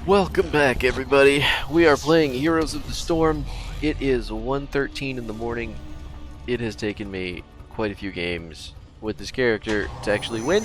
Welcome back, everybody. We are playing Heroes of the Storm. It is 1:13 in the morning. It has taken me quite a few games with this character to actually win.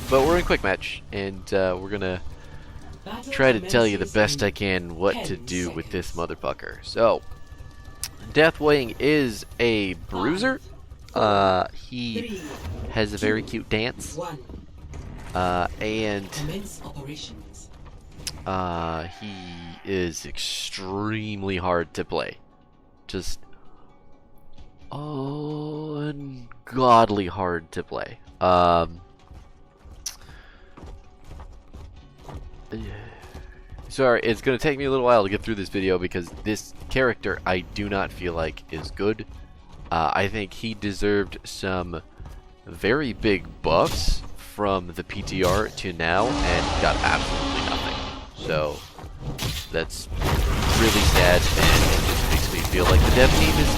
But we're in quick match, and we're gonna try to tell you the best I can what to do with this motherfucker. So, Deathwing is a Bruiser. He has a very cute dance. And he is extremely hard to play. Just ungodly hard to play. Sorry, it's going to take me a little while to get through this video because this character I do not feel like is good. I think he deserved some very big buffs from the PTR to now and got absolutely nothing. So that's really sad, and it just makes me feel like the dev team is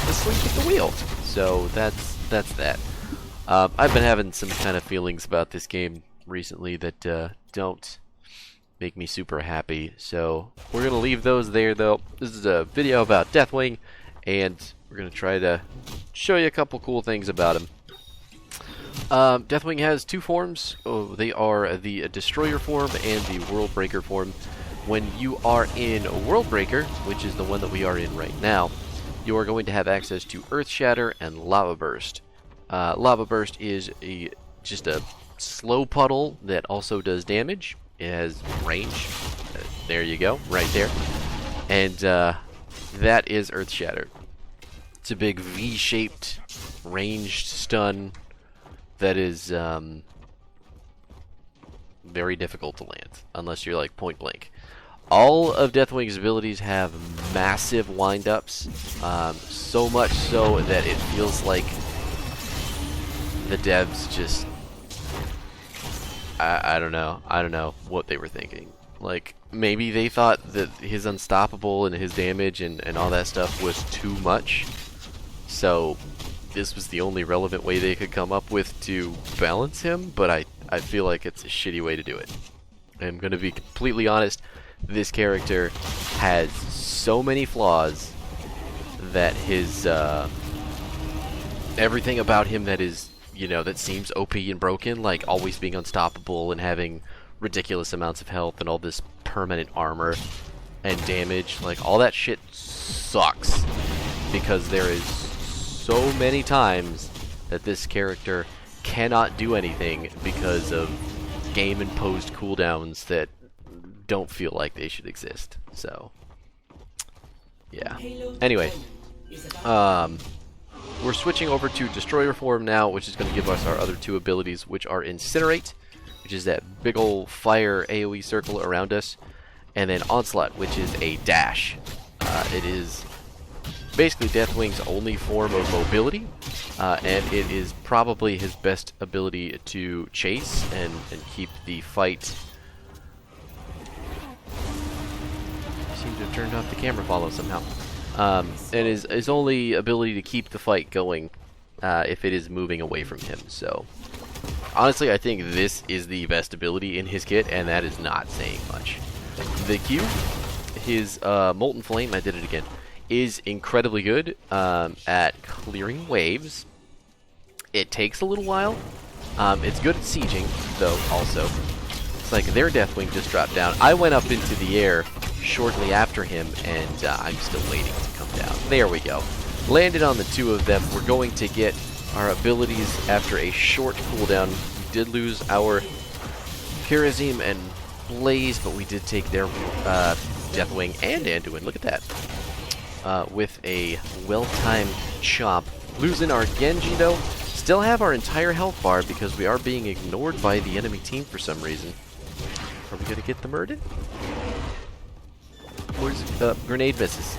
asleep at the wheel. So that's that. I've been having some kind of feelings about this game recently that don't make me super happy. So we're gonna leave those there, though. This is a video about Deathwing, and we're gonna try to show you a couple cool things about him. Deathwing has two forms. They are the Destroyer form and the World Breaker form. When you are in World Breaker, which is the one that we are in right now, you are going to have access to Earth Shatter and Lava Burst. Lava Burst is just a slow puddle that also does damage. It has range. There you go, right there. And that is Earth Shatter. It's a big V-shaped ranged stun that is very difficult to land, unless you're like point blank. All of Deathwing's abilities have massive wind-ups, so much so that it feels like the devs just, I don't know what they were thinking. Like, maybe they thought that his unstoppable and his damage and all that stuff was too much, so this was the only relevant way they could come up with to balance him, but I feel like it's a shitty way to do it. I'm going to be completely honest, this character has so many flaws that his, everything about him that is, you know, that seems OP and broken, like always being unstoppable and having ridiculous amounts of health and all this permanent armor and damage, like all that shit sucks, because there is so many times that this character cannot do anything because of game imposed cooldowns that don't feel like they should exist. So yeah, anyway, we're switching over to Destroyer form now, which is going to give us our other two abilities, which are Incinerate, which is that big ol' fire AoE circle around us, and then Onslaught, which is a dash. It is basically Deathwing's only form of mobility, and it is probably his best ability to chase and keep the fight. I seem to have turned off the camera follow somehow. And his only ability to keep the fight going if it is moving away from him. So honestly, I think this is the best ability in his kit, and that is not saying much. The Q, his Molten Flame, I did it again, is incredibly good at clearing waves. It takes a little while. It's good at sieging, though, also. It's like their Deathwing just dropped down. I went up into the air shortly after him, and I'm still waiting to come down. There we go. Landed on the two of them. We're going to get our abilities after a short cooldown. We did lose our Pyrazim and Blaze, but we did take their Deathwing and Anduin. Look at that. With a well-timed chomp. Losing our Genji, though. Still have our entire health bar because we are being ignored by the enemy team for some reason. Are we going to get the murdered? Where's grenade misses?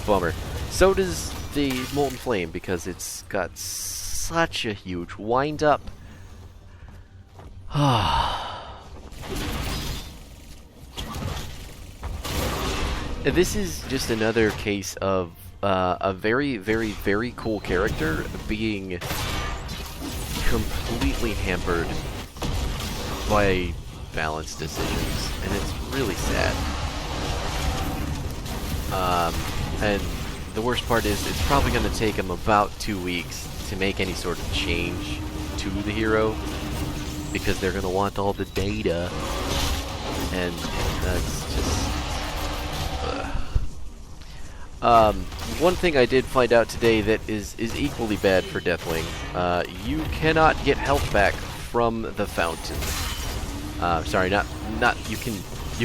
Bummer. So does the Molten Flame because it's got such a huge wind-up. This is just another case of a very, very, very cool character being completely hampered by balance decisions, and it's really sad. And the worst part is it's probably going to take him about 2 weeks to make any sort of change to the hero, because they're going to want all the data, and that's just... one thing I did find out today that is equally bad for Deathwing. You cannot get health back from the fountain. Sorry, not you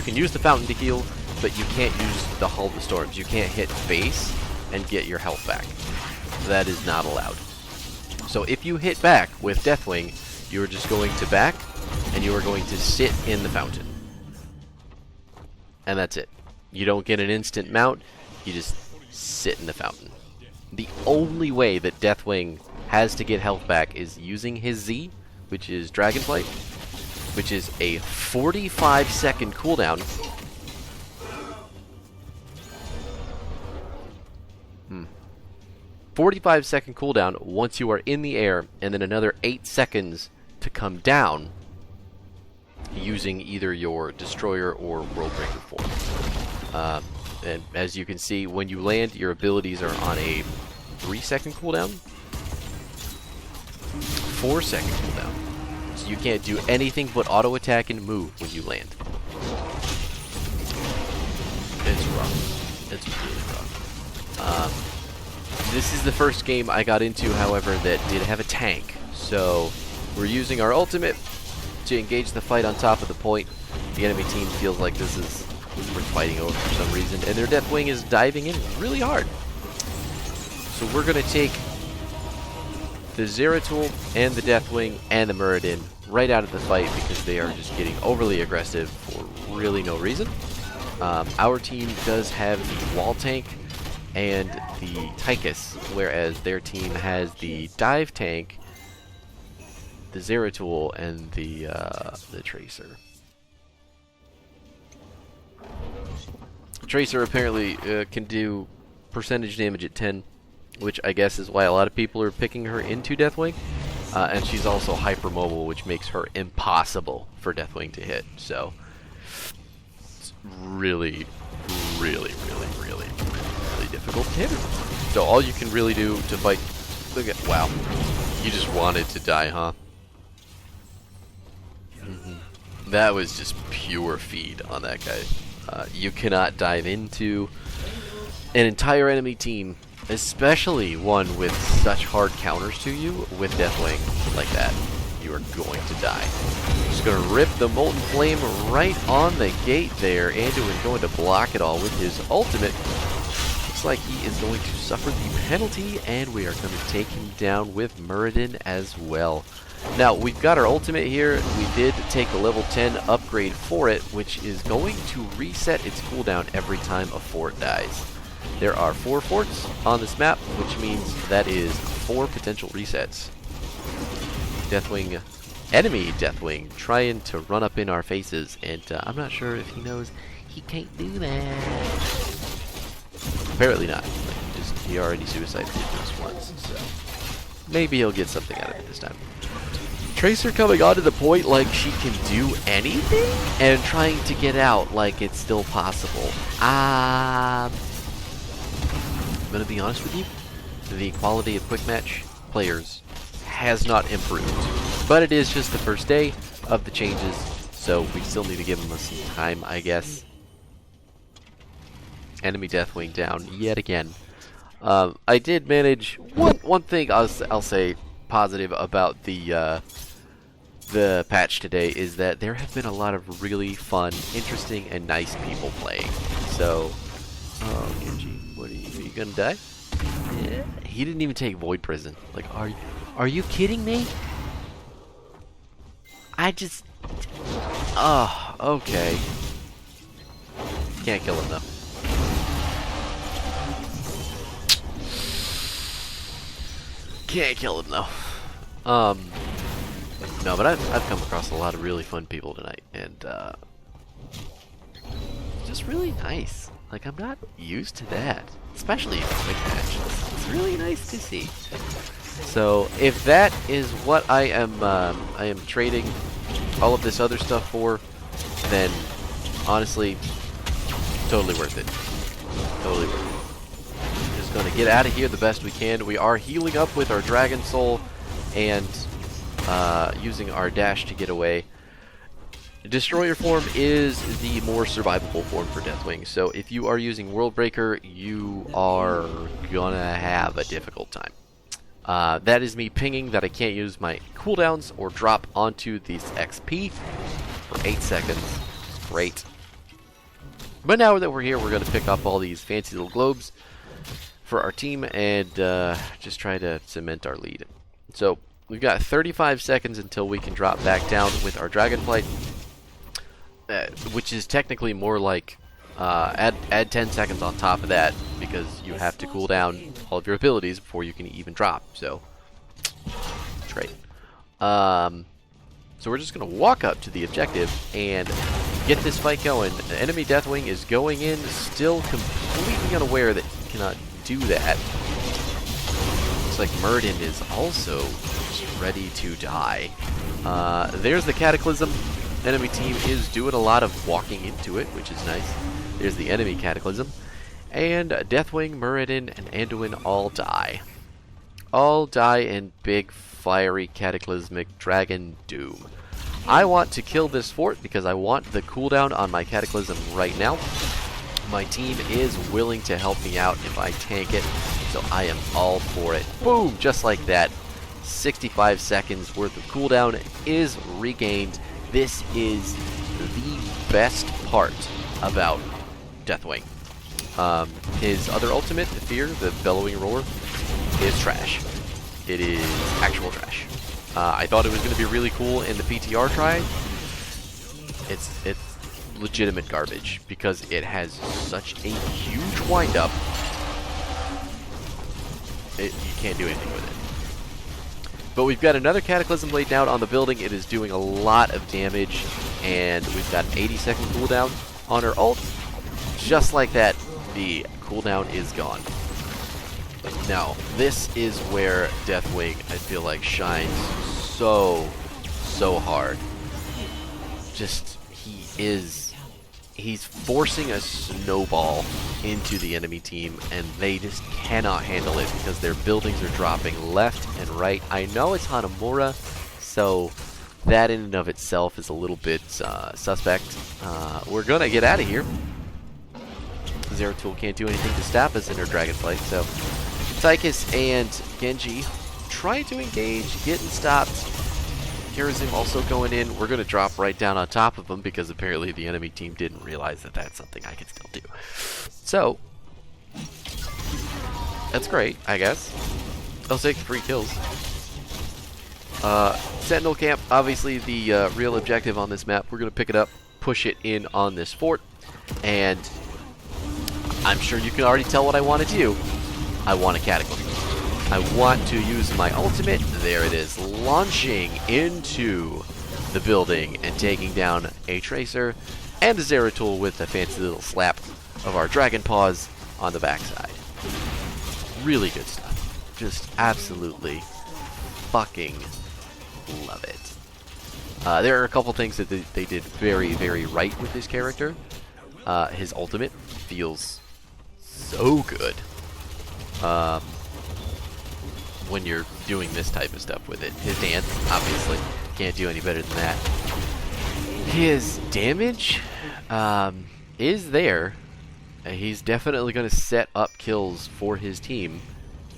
can use the fountain to heal, but you can't use the Hall of the Storms. You can't hit base and get your health back. That is not allowed. So if you hit back with Deathwing, you are just going to back, and you are going to sit in the fountain. And that's it. You don't get an instant mount, you just sit in the fountain. The only way that Deathwing has to get health back is using his Z, which is Dragonflight, which is a 45-second cooldown. 45-second cooldown once you are in the air, and then another 8 seconds to come down using either your Destroyer or Worldbreaker form. And as you can see, when you land, your abilities are on a 3-second cooldown, 4-second cooldown. So you can't do anything but auto attack and move when you land. It's rough. It's really rough. This is the first game I got into, however, that did have a tank. So we're using our ultimate to engage the fight on top of the point. The enemy team feels like this is worth fighting over for some reason, and their Deathwing is diving in really hard. So we're going to take the Zeratul and the Deathwing and the Muradin right out of the fight because they are just getting overly aggressive for really no reason. Our team does have the wall tank and the Tychus, whereas their team has the dive tank, the Zeratul, and the Tracer. Tracer apparently can do percentage damage at 10, which I guess is why a lot of people are picking her into Deathwing. And she's also hypermobile, which makes her impossible for Deathwing to hit. So it's really difficult to hit her. So all you can really do to fight... Look at... Wow. You just wanted to die, huh? That was just pure feed on that guy. You cannot dive into an entire enemy team, especially one with such hard counters to you, with Deathwing like that. You are going to die. Just going to rip the Molten Flame right on the gate there. Anduin going to block it all with his ultimate. Looks like he is going to suffer the penalty, and we are going to take him down with Muradin as well. Now, we've got our ultimate here. We did take the level 10 upgrade for it, which is going to reset its cooldown every time a fort dies. There are 4 forts on this map, which means that is 4 potential resets. Deathwing, enemy Deathwing, trying to run up in our faces, and I'm not sure if he knows he can't do that. Apparently not. He already suicided this once, so maybe he'll get something out of it this time. Tracer coming onto the point like she can do anything, and trying to get out like it's still possible. I'm gonna be honest with you, the quality of quick match players has not improved, but it is just the first day of the changes, so we still need to give them some time, I guess. Enemy Deathwing down yet again. I did manage one thing I'll say positive about the patch today is that there have been a lot of really fun, interesting, and nice people playing. So, oh, Genji, what are you gonna die? Yeah, he didn't even take Void Prison. Like, are you kidding me? Oh, okay. Can't kill him though. Can't kill him though. No, but I've come across a lot of really fun people tonight, and just really nice. Like, I'm not used to that, especially in a quick match. It's really nice to see. So if that is what I am trading all of this other stuff for, then honestly, totally worth it. Totally worth it. Just gonna get out of here the best we can. We are healing up with our Dragon Soul and using our dash to get away. Destroyer form is the more survivable form for Deathwing, so if you are using World Breaker, you are gonna have a difficult time. That is me pinging that I can't use my cooldowns or drop onto this XP for 8 seconds. Great. But now that we're here, we're going to pick up all these fancy little globes for our team and just try to cement our lead. So we've got 35 seconds until we can drop back down with our Dragonflight, which is technically more like add 10 seconds on top of that, because you have to cool down all of your abilities before you can even drop. So it's great. So we're just going to walk up to the objective and get this fight going. The enemy Deathwing is going in, still completely unaware that he cannot do that. Looks like Murden is also just ready to die. There's the Cataclysm. Enemy team is doing a lot of walking into it, which is nice. There's the enemy Cataclysm. And Deathwing, Muradin, and Anduin all die. All die in big, fiery, cataclysmic dragon doom. I want to kill this fort because I want the cooldown on my Cataclysm right now. My team is willing to help me out if I tank it, so I am all for it. Boom! Just like that. 65 seconds worth of cooldown is regained. This is the best part about Deathwing. His other ultimate, the Fear, the Bellowing Roar, is trash. It is actual trash. I thought it was going to be really cool in the PTR try. It's legitimate garbage because it has such a huge wind-up. You can't do anything with it. But we've got another Cataclysm laid down on the building. It is doing a lot of damage, and we've got an 80-second cooldown on her ult. Just like that, the cooldown is gone. Now, this is where Deathwing, I feel like, shines so hard. Just, he's forcing a snowball into the enemy team, and they just cannot handle it because their buildings are dropping left and right. I know it's Hanamura, so that in and of itself is a little bit suspect. We're gonna get out of here. Zeratul can't do anything to stop us in her Dragonflight, so Tychus and Genji trying to engage, getting stopped. Karazim also going in. We're going to drop right down on top of them because apparently the enemy team didn't realize that that's something I can still do. So, that's great, I guess. I'll take 3 kills. Sentinel Camp, obviously the real objective on this map. We're going to pick it up, push it in on this fort, and I'm sure you can already tell what I want to do. I want a Cataclysm. I want to use my ultimate. There it is, launching into the building and taking down a Tracer and a Zeratul with a fancy little slap of our Dragon Paws on the backside. Really good stuff. Just absolutely fucking love it. There are a couple things that they did very right with this character. His ultimate feels so good. When you're doing this type of stuff with it. His dance, obviously, can't do any better than that. His damage is there. He's definitely going to set up kills for his team.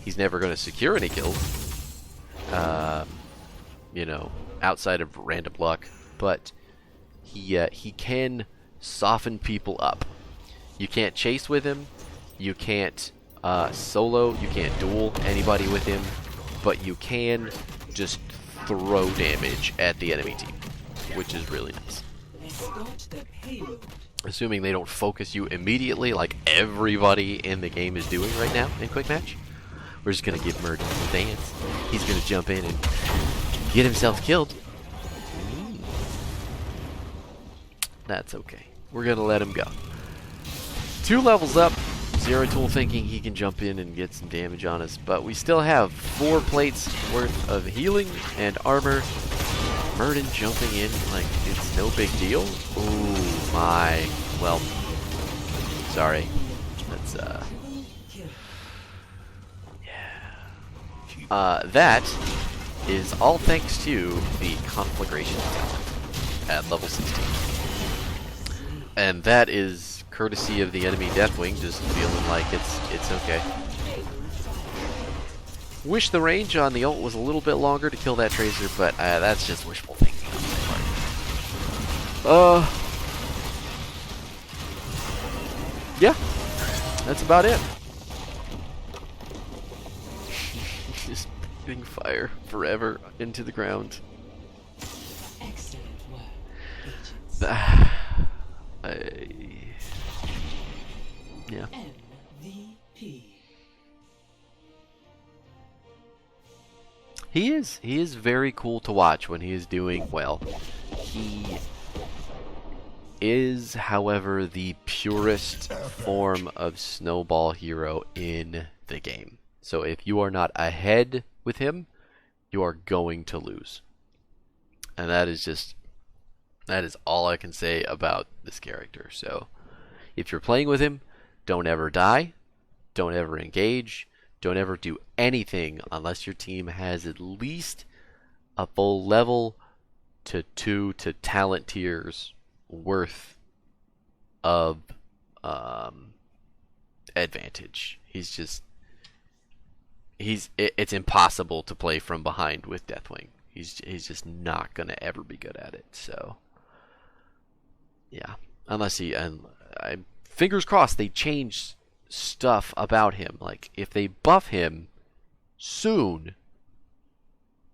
He's never going to secure any kills, you know, outside of random luck. But he can soften people up. You can't chase with him. You can't solo. You can't duel anybody with him. But you can just throw damage at the enemy team, which is really nice. Assuming they don't focus you immediately like everybody in the game is doing right now in Quick Match. We're just going to give Murden a dance. He's going to jump in and get himself killed. That's okay. We're going to let him go. 2 levels up. Zeratul thinking he can jump in and get some damage on us, but we still have 4 plates worth of healing and armor. Murden jumping in like it's no big deal. Ooh, my. Well, sorry. That's, yeah. That is all thanks to the Conflagration talent at level 16. And that is courtesy of the enemy Deathwing just feeling like it's okay. Wish the range on the ult was a little bit longer to kill that Tracer, but that's just wishful thinking on my part. Yeah, that's about it. Just breathing fire forever into the ground. Excellent work, yeah. MVP. He is very cool to watch when he is doing well. He is, however, the purest form of snowball hero in the game. So if you are not ahead with him, you are going to lose. And that is all I can say about this character. So if you're playing with him, don't ever die, don't ever engage, don't ever do anything unless your team has at least a full level to 2 to talent tiers worth of advantage. It's impossible to play from behind with Deathwing. He's just not gonna ever be good at it. So yeah, unless I fingers crossed they change stuff about him. Like if they buff him soon,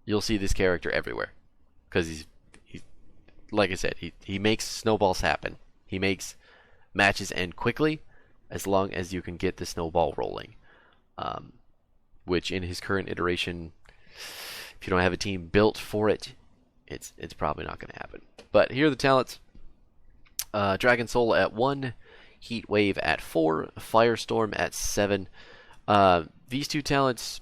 you'll see this character everywhere, because he's like I said, he makes snowballs happen. He makes matches end quickly as long as you can get the snowball rolling. Which in his current iteration, if you don't have a team built for it, it's probably not going to happen. But here are the talents. Dragon Soul at 1, Heat Wave at 4, Firestorm at 7. These two talents,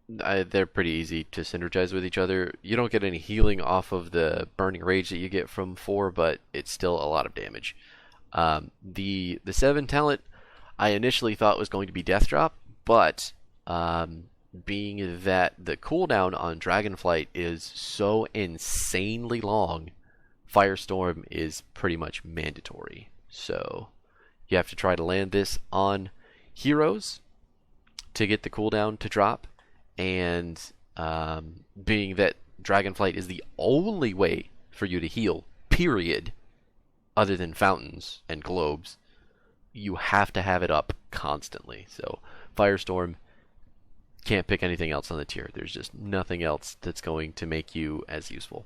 they're pretty easy to synergize with each other. You don't get any healing off of the Burning Rage that you get from 4, but it's still a lot of damage. The 7 talent, I initially thought was going to be Death Drop, but being that the cooldown on Dragonflight is so insanely long, Firestorm is pretty much mandatory. So you have to try to land this on heroes to get the cooldown to drop, and being that Dragonflight is the only way for you to heal, period, other than fountains and globes, you have to have it up constantly. So Firestorm, can't pick anything else on the tier. There's just nothing else that's going to make you as useful.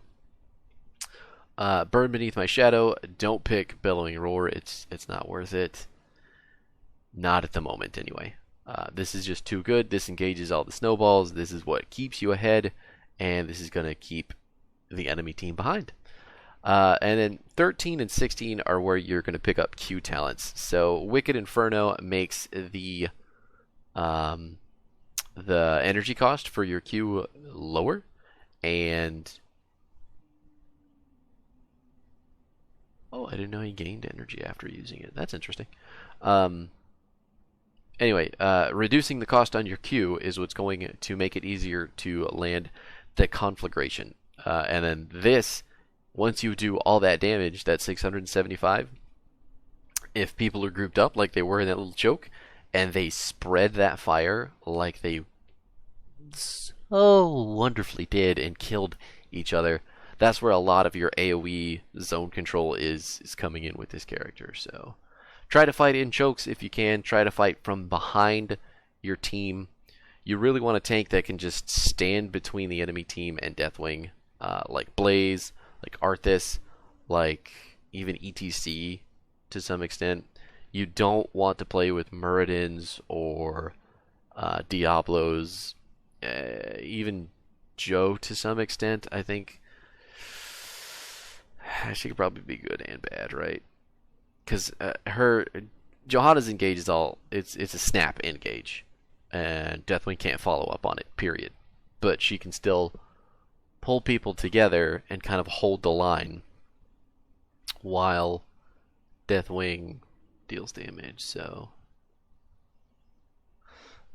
Burn Beneath My Shadow, don't pick Bellowing Roar. It's not worth it. Not at the moment, anyway. This is just too good. This engages all the snowballs. This is what keeps you ahead, and this is going to keep the enemy team behind. And then 13 and 16 are where you're going to pick up Q talents. So Wicked Inferno makes the energy cost for your Q lower, and I didn't know he gained energy after using it. That's interesting. Anyway, reducing the cost on your Q is what's going to make it easier to land the Conflagration. And then this, once you do all that damage, that 675, if people are grouped up like they were in that little choke, and they spread that fire like they so wonderfully did and killed each other, that's where a lot of your AoE zone control is coming in with this character. So try to fight in chokes if you can. Try to fight from behind your team. You really want a tank that can just stand between the enemy team and Deathwing, like Blaze, like Arthas, like even ETC to some extent. You don't want to play with Muradins or Diablos, even Joe to some extent. I think she could probably be good and bad, right? Because Johanna's engage is it's a snap engage, and Deathwing can't follow up on it, period. But she can still pull people together and kind of hold the line while Deathwing deals damage. So,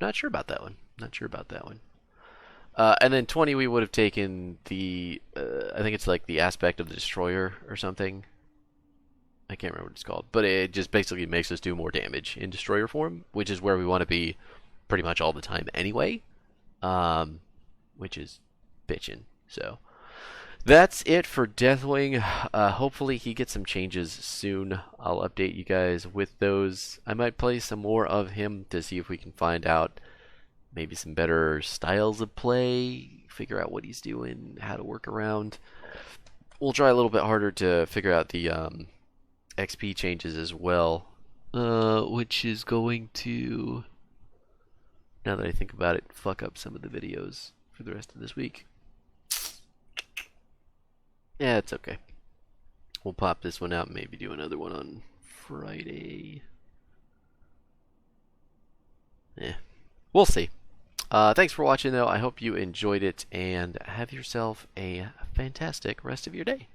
not sure about that one. Not sure about that one. And then 20, we would have taken the, I think it's like the aspect of the Destroyer or something. I can't remember what it's called. But it just basically makes us do more damage in Destroyer form, which is where we want to be pretty much all the time anyway. Which is bitchin'. So, that's it for Deathwing. Hopefully he gets some changes soon. I'll update you guys with those. I might play some more of him to see if we can find out maybe some better styles of play, figure out what he's doing, how to work around. We'll try a little bit harder to figure out the XP changes as well, which is going to, now that I think about it, fuck up some of the videos for the rest of this week. Yeah, it's okay. We'll pop this one out and maybe do another one on Friday. Yeah, we'll see. Thanks for watching, though. I hope you enjoyed it, and have yourself a fantastic rest of your day.